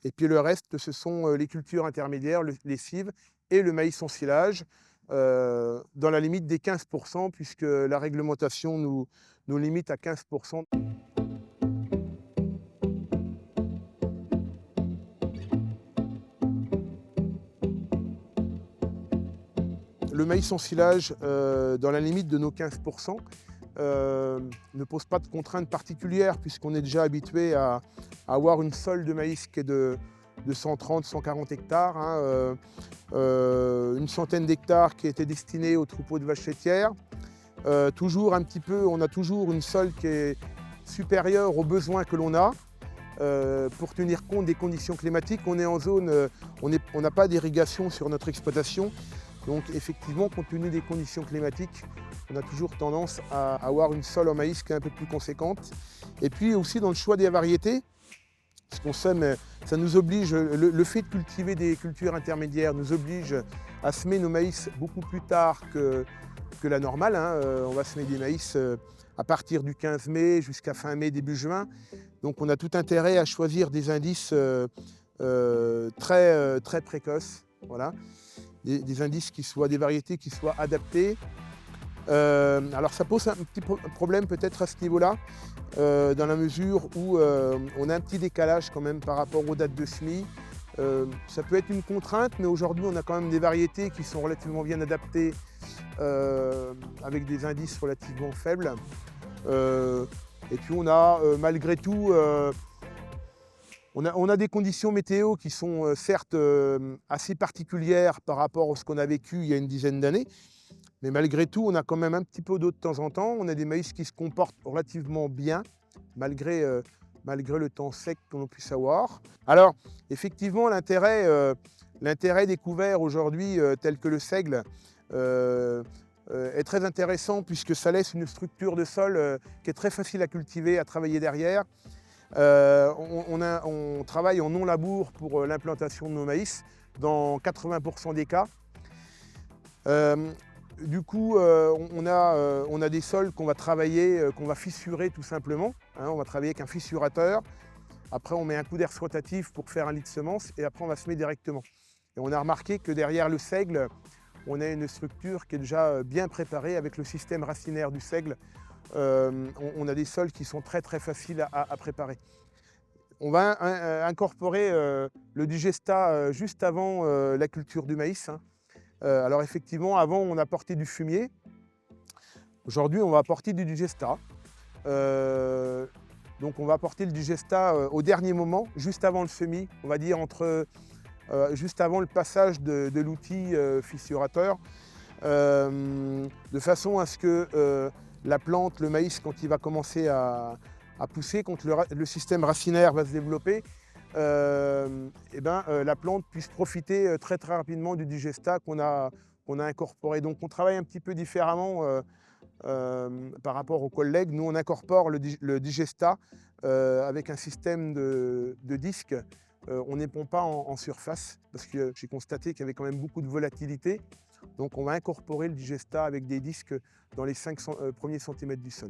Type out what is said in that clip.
Et puis le reste, ce sont les cultures intermédiaires, les cives et le maïs en silage, dans la limite des 15%, puisque la réglementation nous limite à 15%. Le maïs en silage, dans la limite de nos 15%, ne pose pas de contraintes particulières, puisqu'on est déjà habitué à avoir une sole de maïs qui est de 130-140 hectares, hein, une centaine d'hectares qui étaient destinés aux troupeaux de vaches laitières. Toujours un petit peu, on a toujours une sole qui est supérieure aux besoins que l'on a. Pour tenir compte des conditions climatiques, on est en zone, on n'a pas d'irrigation sur notre exploitation. Donc effectivement, compte tenu des conditions climatiques, on a toujours tendance à avoir une sole en maïs qui est un peu plus conséquente. Et puis aussi dans le choix des variétés, parce qu'on sème, ça nous oblige, le fait de cultiver des cultures intermédiaires nous oblige à semer nos maïs beaucoup plus tard que la normale, hein. On va semer des maïs à partir du 15 mai jusqu'à fin mai, début juin. Donc on a tout intérêt à choisir des indices très précoces. Voilà. Des indices qui soient, des variétés qui soient adaptées. Alors ça pose un petit problème peut-être à ce niveau-là, dans la mesure où on a un petit décalage quand même par rapport aux dates de semis. Ça peut être une contrainte, mais aujourd'hui on a quand même des variétés qui sont relativement bien adaptées, avec des indices relativement faibles. Et puis on a malgré tout, on a des conditions météo qui sont certes assez particulières par rapport à ce qu'on a vécu il y a une dizaine d'années, mais malgré tout, on a quand même un petit peu d'eau de temps en temps. On a des maïs qui se comportent relativement bien, malgré le temps sec qu'on puisse avoir. Alors, effectivement, l'intérêt des couverts aujourd'hui, tels que le seigle, est très intéressant, puisque ça laisse une structure de sol qui est très facile à cultiver, à travailler derrière. On travaille en non-labour pour l'implantation de nos maïs dans 80% des cas. Du coup, on a des sols qu'on va travailler, qu'on va fissurer tout simplement, hein. On va travailler avec un fissurateur. Après, on met un coup d'air rotatif pour faire un lit de semences et après, on va semer directement. Et on a remarqué que derrière le seigle, on a une structure qui est déjà bien préparée avec le système racinaire du seigle. On a des sols qui sont très faciles à préparer. On va incorporer le digestat juste avant la culture du maïs, hein. Alors effectivement, avant on apportait du fumier. Aujourd'hui, on va apporter du digestat. Donc on va apporter le digestat au dernier moment, juste avant le semis, on va dire juste avant le passage de l'outil fissurateur, de façon à ce que la plante, le maïs, quand il va commencer à pousser, quand le système racinaire va se développer, la plante puisse profiter très rapidement du digestat qu'on a incorporé. Donc on travaille un petit peu différemment par rapport aux collègues. Nous on incorpore le digestat avec un système de disques. On n'épond pas en surface, parce que j'ai constaté qu'il y avait quand même beaucoup de volatilité. Donc on va incorporer le digestat avec des disques dans les 5 premiers centimètres du sol.